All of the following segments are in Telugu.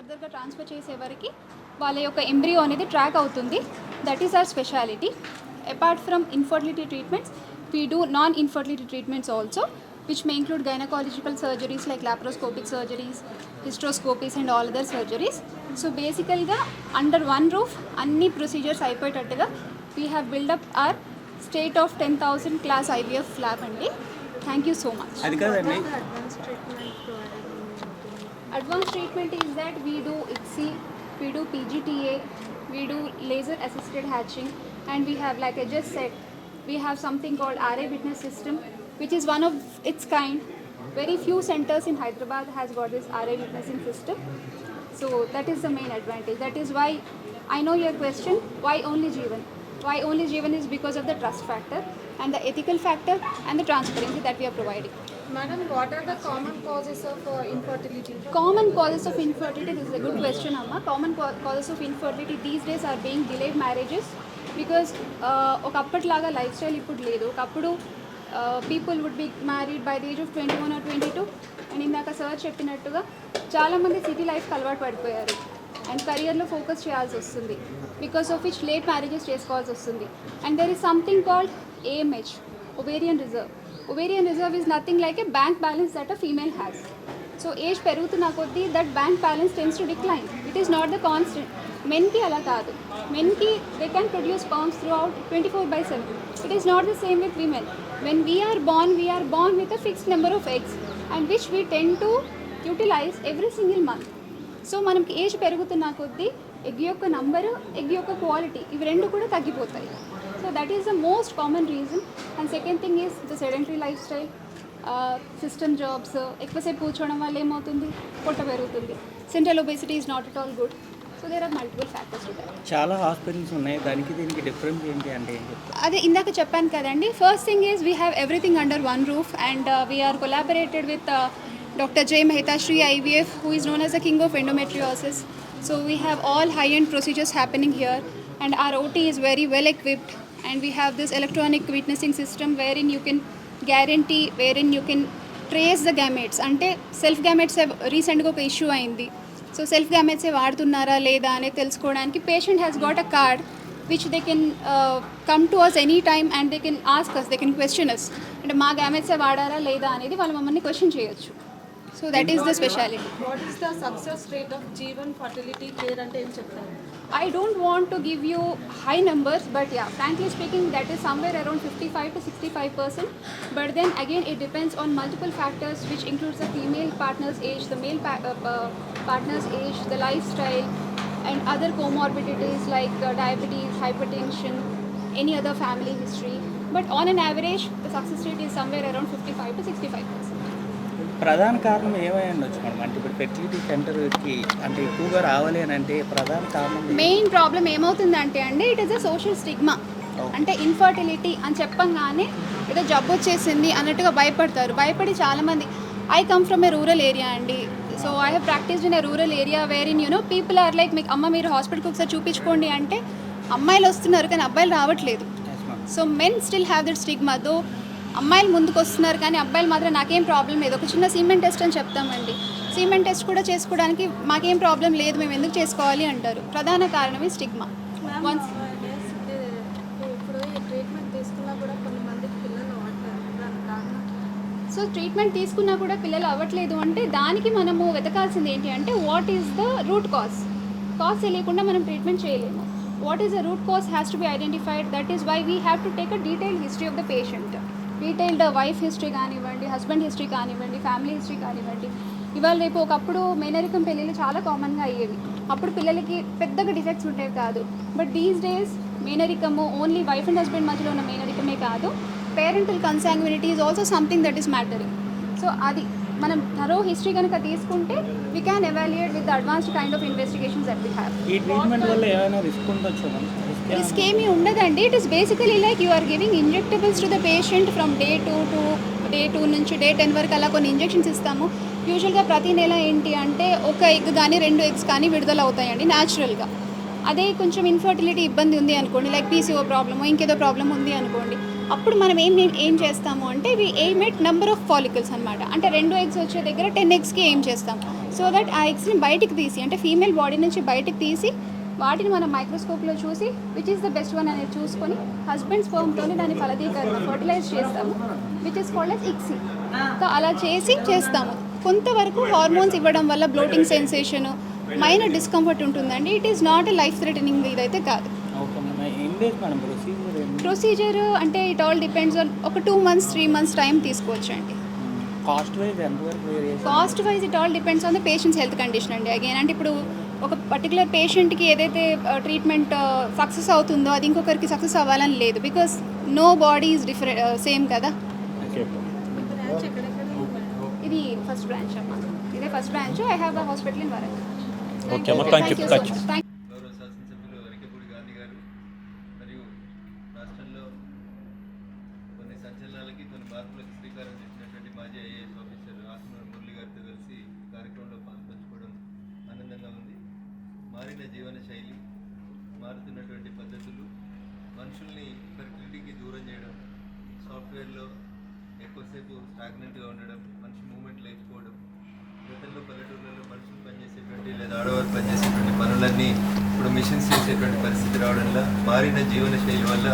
ఫర్దర్గా ట్రాన్స్ఫర్ చేసే వరకు వాళ్ళ యొక్క ఎంబ్రియో అనేది ట్రాక్ అవుతుంది. That is our speciality. Apart from infertility treatments, we do non infertility treatments also, which may include gynecological surgeries like laparoscopic surgeries, hysteroscopies and all other surgeries. So basically under one roof anni procedures అయిపోయేటట్టుగా we have built up our state of 10,000 class IVF lab అండి. Thank you so much. అది కాదండి, Advanced treatment is that we do ICSI, we do PGTA, we do laser assisted hatching, and we have, like I just said, we have something called RA witness system, which is one of its kind. Very few centers in Hyderabad has got this RA witnessing system. So that is the main advantage. That is why I know your question, why only Jeevan? Why only Jeevan is because of the trust factor and the ethical factor and the transparency that we are providing. Madam, what are the common causes of infertility? Common causes of infertility, this is a good question, Amma. Common causes of infertility these days are being delayed marriages because ఒకప్పటిలాగా లైఫ్ స్టైల్ ఇప్పుడు లేదు. ఒకప్పుడు people would be married by the age of 21 or 22. And ఇందాక సార్ చెప్పినట్టుగా చాలామంది సిటీ లైఫ్కి అలవాటు పడిపోయారు అండ్ కెరియర్లో ఫోకస్ చేయాల్సి వస్తుంది. Because of which late marriages చేసుకోవాల్సి వస్తుంది. And there is something called AMH, ovarian reserve. Ovarian reserve is nothing like a bank balance that a female has. So age పెరుగుతున్న కొద్దీ that bank balance tends to decline. It is not the constant. మెన్కి అలా కాదు. మెన్కి they can produce sperms throughout 24/7. It is not the same with women. When we are born with a fixed number of eggs and which we tend to utilize every single month. So మనకి ఏజ్ పెరుగుతున్న కొద్దీ ఎగ్ యొక్క నంబరు, ఎగ్ యొక్క క్వాలిటీ, ఇవి రెండు కూడా తగ్గిపోతాయి. So that is the most common reason. And second thing is the sedentary life style, system jobs, ఎక్కువసేపు కూర్చోవడం వల్ల ఏమవుతుంది, పొట్ట పెరుగుతుంది. Central obesity is not at all good. So there are multiple factors to that. చాలా హాస్పిటల్స్ ఉన్నాయి, దానికి దీనికి డిఫరెన్స్ ఏంటి అంటే ఏం చెప్తారు? అదే ఇందాక చెప్పాను కదండి. First thing is we have everything under one roof and we are collaborated with Dr. J. Mehetashri IVF, who is known as the king of endometriosis. So we have all high-end procedures happening here, and our OT is very well equipped, and we have this electronic witnessing system wherein you can guarantee, wherein you can trace the gametes. Ante self gametes have recently oka issue ayindi. So self gametes vadutunnara leda ane telusukodaniki patient has got a card which they can come to us anytime and they can ask us, they can question us. Ante ma gametes vaadara leda anedi vallu mammani question cheyochu. So that is the speciality. What is the success rate of Jeevan fertility care ante em cheptaru? I don't want to give you high numbers, but yeah, frankly speaking, that is somewhere around 55 to 65%. But then again, it depends on multiple factors, which includes the female partner's age, the male partner's age, the lifestyle, and other comorbidities like diabetes, hypertension, any other family history. But on an average, the success rate is somewhere around 55 to 65%. ప్రధాన కారణం ఏమై ఉండొచ్చు మేడం? అంటే ఇప్పుడు ఫెర్టిలిటీ సెంటర్కి అంటే ఎక్కువగా రావాలి అని అంటే ప్రధాన కారణం మెయిన్ ప్రాబ్లం ఏమవుతుందంటే అండి, it is a social stigma. అంటే ఇన్ఫర్టిలిటీ అని చెప్పంగానే ఏదో జబ్బు వచ్చేసింది అన్నట్టుగా భయపడతారు. భయపడి చాలామంది, I come from a rural area అండి. So I have practised in a rural area where in you know people are like, మీకు అమ్మ మీరు హాస్పిటల్కి ఒకసారి చూపించుకోండి అంటే అమ్మాయిలు వస్తున్నారు కానీ అబ్బాయిలు రావట్లేదు. So men still have that stigma. Though అమ్మాయిలు ముందుకు వస్తున్నారు కానీ అబ్బాయిలు మాత్రం నాకేం ప్రాబ్లం లేదు, ఒక చిన్న సీమెంట్ టెస్ట్ అని చెప్తామండి. సీమెంట్ టెస్ట్ కూడా చేసుకోవడానికి మాకేం ప్రాబ్లం లేదు, మేము ఎందుకు చేసుకోవాలి అంటారు. ప్రధాన కారణమే స్టిగ్మా. వన్స్ ఇప్పుడు ఈ ట్రీట్మెంట్ తీసుకున్నా కూడా కొంతమందికి పిల్లలు అవ్వట్లేదు, దానికి కారణం? సో ట్రీట్మెంట్ తీసుకున్నా కూడా పిల్లలు అవ్వట్లేదు అంటే దానికి మనము వెతకాల్సింది ఏంటి అంటే what is the root cause. Cause తెలియకుండా మనం ట్రీట్మెంట్ చేయలేము. What is the root cause has to be identified. That is why we have to take a detailed history of the patient. Detailed wife history కానివ్వండి, హస్బెండ్ హిస్టరీ కానివ్వండి, ఫ్యామిలీ హిస్టరీ కానివ్వండి. ఇవాళ రేపు ఒకప్పుడు మేనరికం పెళ్ళిళ్ళు చాలా కామన్గా అయ్యేవి. అప్పుడు పిల్లలకి పెద్దగా డిఫెక్ట్స్ ఉండేవి కాదు. బట్ దీస్ డేస్ మేనరికము ఓన్లీ వైఫ్ అండ్ హస్బెండ్ మధ్యలో ఉన్న మేనరికమే కాదు, parental consanguinity is also something that is mattering. So అది మనం థరో హిస్టరీ కనుక తీసుకుంటే we can evaluate with the advanced kind of investigations that we have. ఈ ట్రీట్మెంట్ వల్ల ఏమైనా రిస్క్ ఉండొచ్చు? రిస్క్ ఏమీ ఉండదండి. It is basically like you are giving injectables to the patient from day 2 నుంచి డే 10 వరకు అలా కొన్ని ఇంజెక్షన్స్ ఇస్తాము. యూజువల్గా ప్రతి నెల ఏంటి అంటే ఒక ఎగ్ కానీ 2 ఎగ్స్ కానీ విడుదల అవుతాయండి న్యాచురల్గా. అదే కొంచెం ఇన్ఫర్టిలిటీ ఇబ్బంది ఉంది అనుకోండి, లైక్ పీసీఓ ప్రాబ్లమో ఇంకేదో ప్రాబ్లం ఉంది అనుకోండి, అప్పుడు మనం ఏం చేస్తాము అంటే we aim at number of follicles అనమాట. అంటే 2 ఎగ్స్ వచ్చే దగ్గర 10 ఎగ్స్కి ఏం చేస్తాం. సో దట్ ఆ ఎగ్స్ని బయటికి తీసి, అంటే ఫీమేల్ బాడీ నుంచి బయటికి తీసి వాటిని మనం మైక్రోస్కోప్లో చూసి which is the best one అనేది చూసుకొని హస్బెండ్ స్పర్మ్తోనే దాన్ని ఫలదీకరణ ఫర్టిలైజ్ చేస్తాము, which is called as ICSI. So అలా చేస్తాము. కొంతవరకు హార్మోన్స్ ఇవ్వడం వల్ల బ్లోటింగ్ సెన్సేషన్, మైనర్ డిస్కంఫర్ట్ ఉంటుందండి. It is not a life threatening ఇదైతే కాదు. ఓకే మేడం, ఏం లేదు మేడం ప్రొసీజర్ అంటే ఇట్ ఆల్ డిపెండ్స్ ఆన్ ఒక 2 months 3 months టైం తీసుకోవచ్చు అండి. కాస్ట్ వైజ్ ఎంతవరకు variation? Cost wise it all depends on the patients health condition అండి. అగైన్ అంటే ఇప్పుడు ఒక పర్టికులర్ పేషెంట్కి ఏదైతే ట్రీట్మెంట్ సక్సెస్ అవుతుందో అది ఇంకొకరికి సక్సెస్ అవ్వాలని లేదు. Because nobody is different same కదా. బ్రాంచ్ ఎక్కడెక్కడ ఉంది? ఇది ఫస్ట్ బ్రాంచ్ అమ్మా, ఇదే first branch. I have a hospital in Warangal. Okay అమ్మా, థ్యాంక్ యూ. So much. గౌరవ శాసనసభ్యులు అరికపూడి గాంధీ గారు మరియు రాష్ట్రంలో కొన్ని సంచలనాలకి కొన్ని మార్పులకు శ్రీకారం చుట్టినటువంటి మాజీ ఐఏఎస్ ఆఫీసర్ ఆత్మూరి మురళి గారితో కలిసి కార్యక్రమంలో పాల్పంచుకోవడం ఆనందంగా ఉంది. మారిన జీవన శైలి, మారుతున్నటువంటి పద్ధతులు, మనుషుల్ని ప్రకృతికి దూరం చేయడం, సాఫ్ట్వేర్లో ఎక్కువసేపు స్టాగ్నెంట్గా ఉండడం, మనిషి మూమెంట్ లేకపోవడం, గతంలో పల్లెటూర్లలో మనుషులు పనిచేసేటువంటి లేదా ఆడవారు పనిచేసేటువంటి పనులన్నీ ఇప్పుడు మిషన్స్ చేసేటువంటి పరిస్థితి రావడంలో మారిన జీవన శైలి వల్ల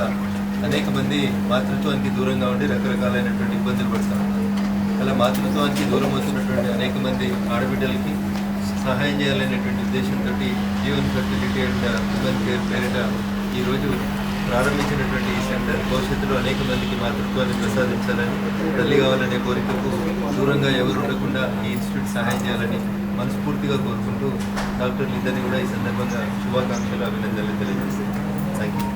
అనేక మంది మాతృత్వానికి దూరంగా ఉండి రకరకాలైనటువంటి ఇబ్బందులు పడుతూ ఉన్నారు. అలా మాతృత్వానికి దూరం అవుతున్నటువంటి అనేక మంది ఆడబిడ్డలకి సహాయం చేయాలనేటువంటి ఉద్దేశంతో Jeevan fertility and women care పేరిట ఈరోజు ప్రారంభించినటువంటి ఈ సెంటర్ భవిష్యత్తులో అనేక మందికి మాతృత్వాన్ని ప్రసాదించాలని, తల్లి కావాలనే కోరికకు దూరంగా ఎవరు ఉండకుండా ఈ ఇన్స్టిట్యూట్ సహాయం చేయాలని మనస్ఫూర్తిగా కోరుకుంటూ డాక్టర్లు ఇద్దరిని కూడా ఈ సందర్భంగా శుభాకాంక్షలు, అభినందనలు తెలియజేస్తాను. Thank you.